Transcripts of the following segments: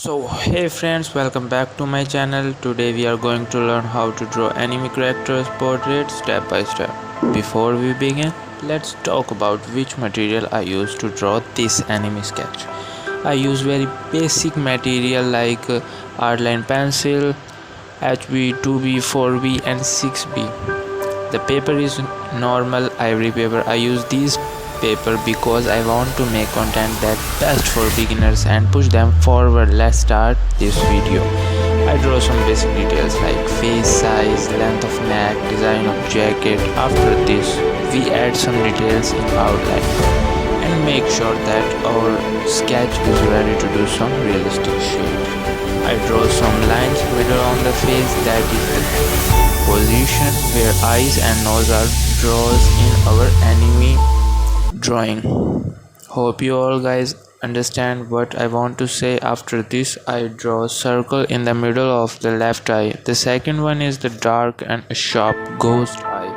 So hey friends, welcome back to my channel. Today we are going to learn how to draw anime characters portrait step by step. Before we begin, let's talk about which material I use to draw this anime sketch. I use very basic material like art line pencil, HB, 2B, 4B and 6B. The paper is normal ivory paper. I use these paper because I want to make content that best for beginners and push them forward. Let's start this video. I draw some basic details like face size, length of neck, design of jacket. After this, we add some details in outline and make sure that our sketch is ready to do some realistic shape. I draw some lines middle on the face, that is the position where eyes and nose are draws in our anime drawing. Hope you all guys understand what I want to say. After this, I draw a circle in the middle of the left eye. The second one is the dark and a sharp ghost eye.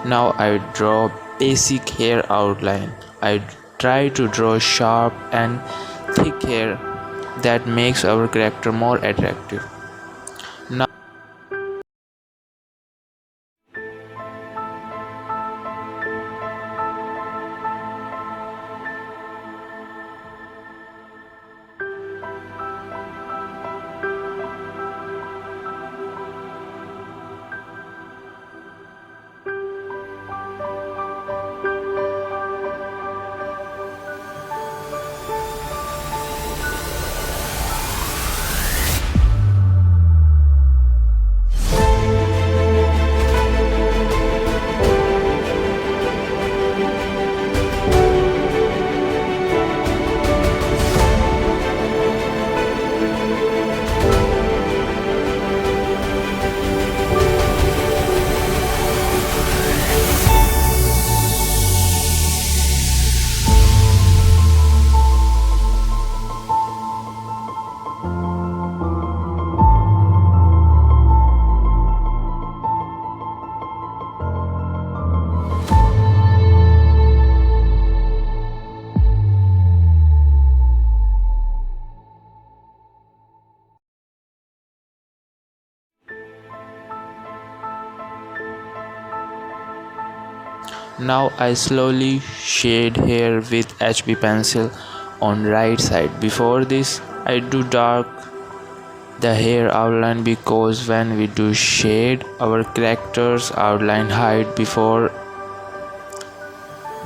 Now I draw basic hair outline. I try to draw sharp and thick hair that makes our character more attractive. Now Now I slowly shade hair with HB pencil on right side. Before this, I do dark the hair outline because when we do shade, our character's outline hide before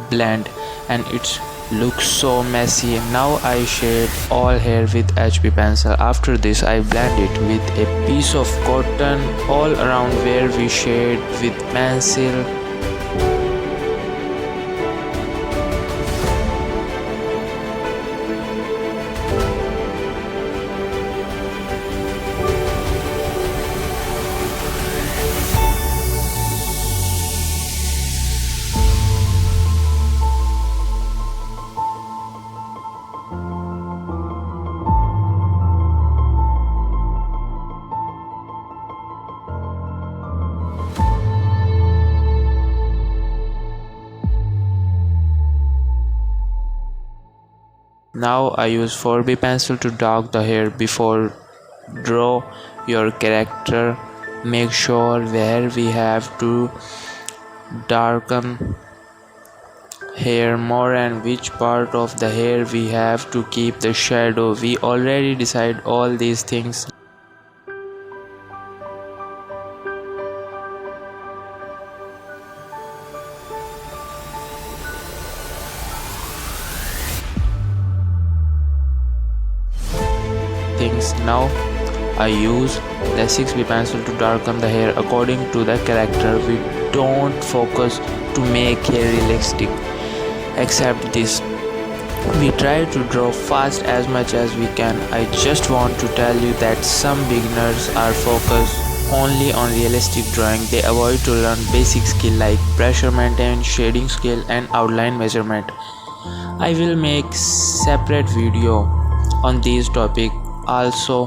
blend and it looks so messy. Now I shade all hair with HB pencil. After this, I blend it with a piece of cotton all around where we shade with pencil. Now I use 4B pencil to dark the hair. Before draw your character, make sure where we have to darken hair more and which part of the hair we have to keep the shadow. We already decide all these things. Now I use the 6B pencil to darken the hair according to the character. We don't focus to make hair realistic. Except this, we try to draw fast as much as we can. I just want to tell you that some beginners are focused only on realistic drawing. They avoid to learn basic skill like pressure maintenance, shading skill and outline measurement. I will make separate video on these topics. Also,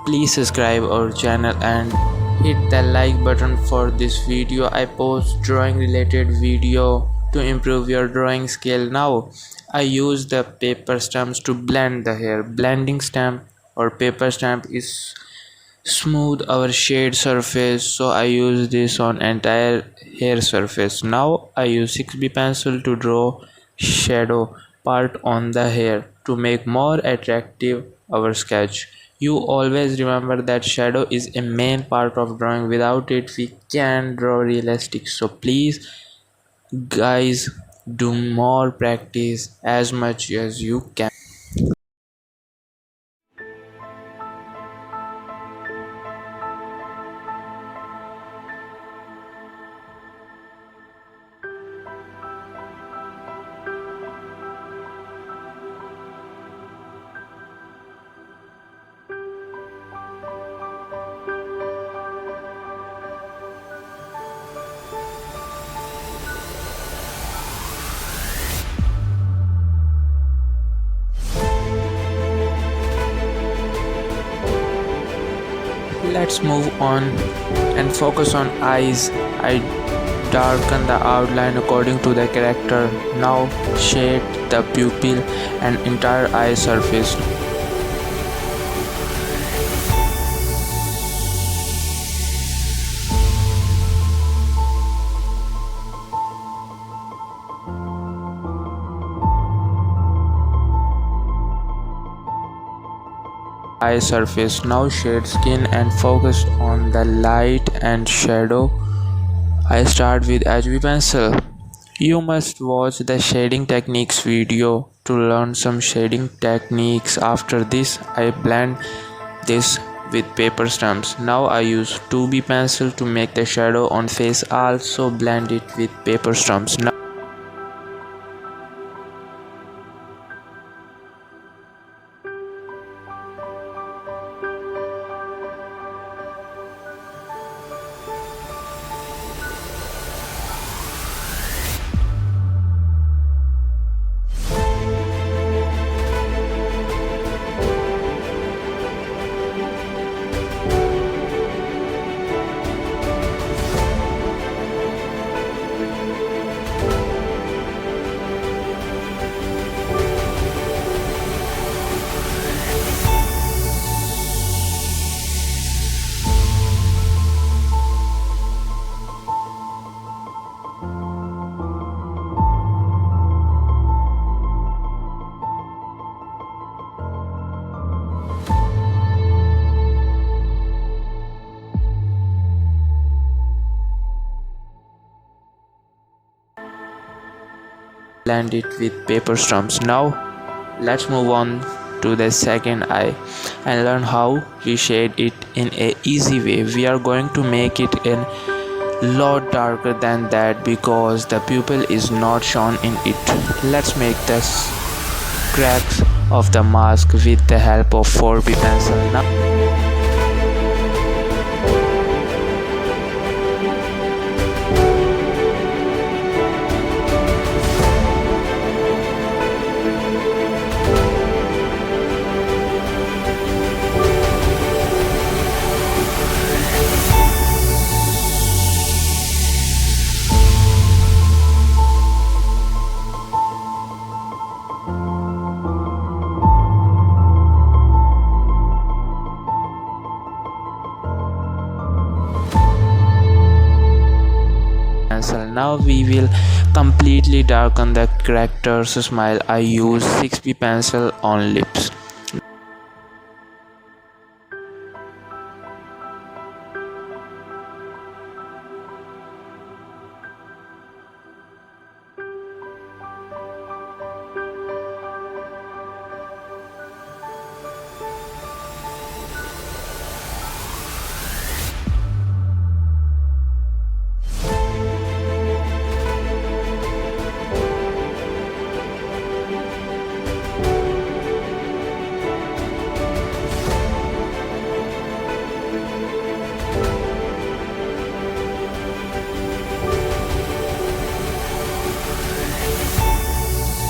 Please subscribe our channel and hit the like button for this video. I post drawing related video to improve your drawing skill. Now I use the paper stamps to blend the hair. Blending stamp or paper stamp is smooth our shade surface, so I use this on entire hair surface. Now I use 6B pencil to draw shadow part on the hair to make more attractive our sketch. You always remember that shadow is a main part of drawing. Without it we can't draw realistic, so please guys, do more practice as much as you can. Let's move on and focus on eyes. I darken the outline according to the character. Now shade the pupil and entire eye surface. Eye surface. Now shade skin and focus on the light and shadow. I start with HB pencil. You must watch the shading techniques video to learn some shading techniques. After this I blend this with paper stamps. Now I use 2B pencil to make the shadow on face. Also blend it with paper stamps. Now blend it with paper stumps. Now let's move on to the second eye and learn how we shade it in a easy way. We are going to make it a lot darker than that because the pupil is not shown in it. Let's make the cracks of the mask with the help of 4B pencil. Now we will completely darken the character's smile. I use 6B pencil on lips.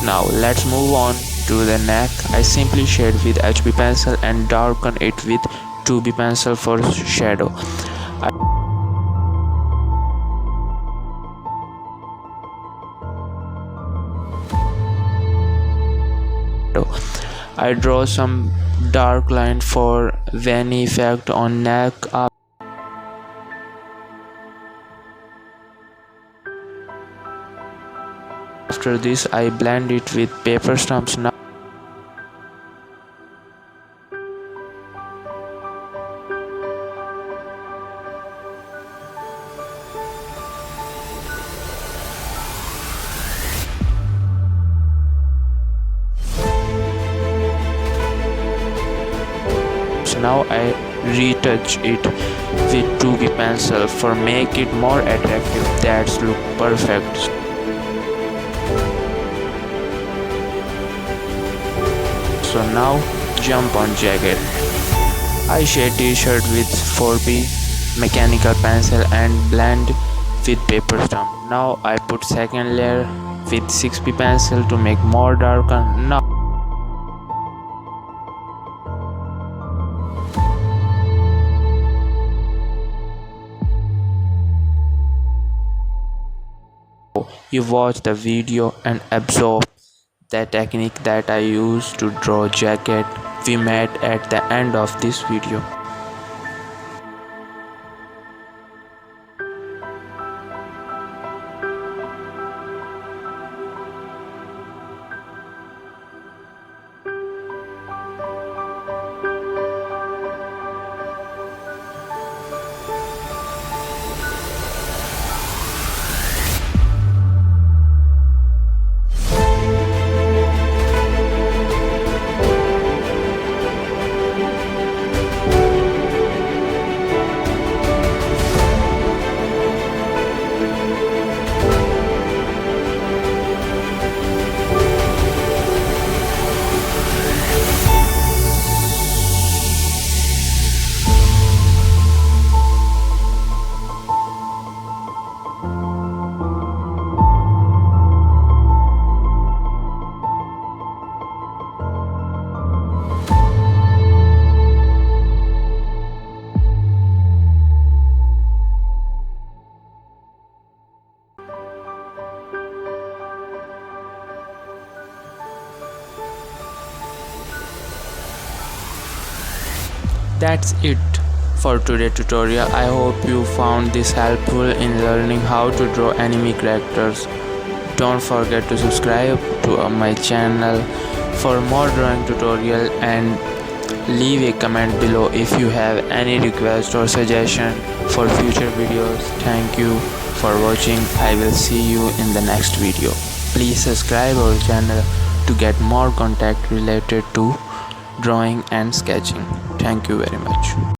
Now let's move on to the neck. I simply shade with HB pencil and darken it with 2B pencil for shadow. I draw some dark line for veiny effect on neck. After this, I blend it with paper stumps. Now I retouch it with 2B pencil for make it more attractive. That's look perfect. So now jump on jacket. I shade t-shirt with 4B mechanical pencil and blend with paper stump. Now I put second layer with 6B pencil to make more darker. Now you watch the video and absorb the technique that I used to draw jacket we met at the end of this video. That's it for today's tutorial. I hope you found this helpful in learning how to draw anime characters. Don't forget to subscribe to my channel for more drawing tutorial and leave a comment below if you have any request or suggestion for future videos. Thank you for watching. I will see you in the next video. Please subscribe our channel to get more content related to drawing and sketching. Thank you very much.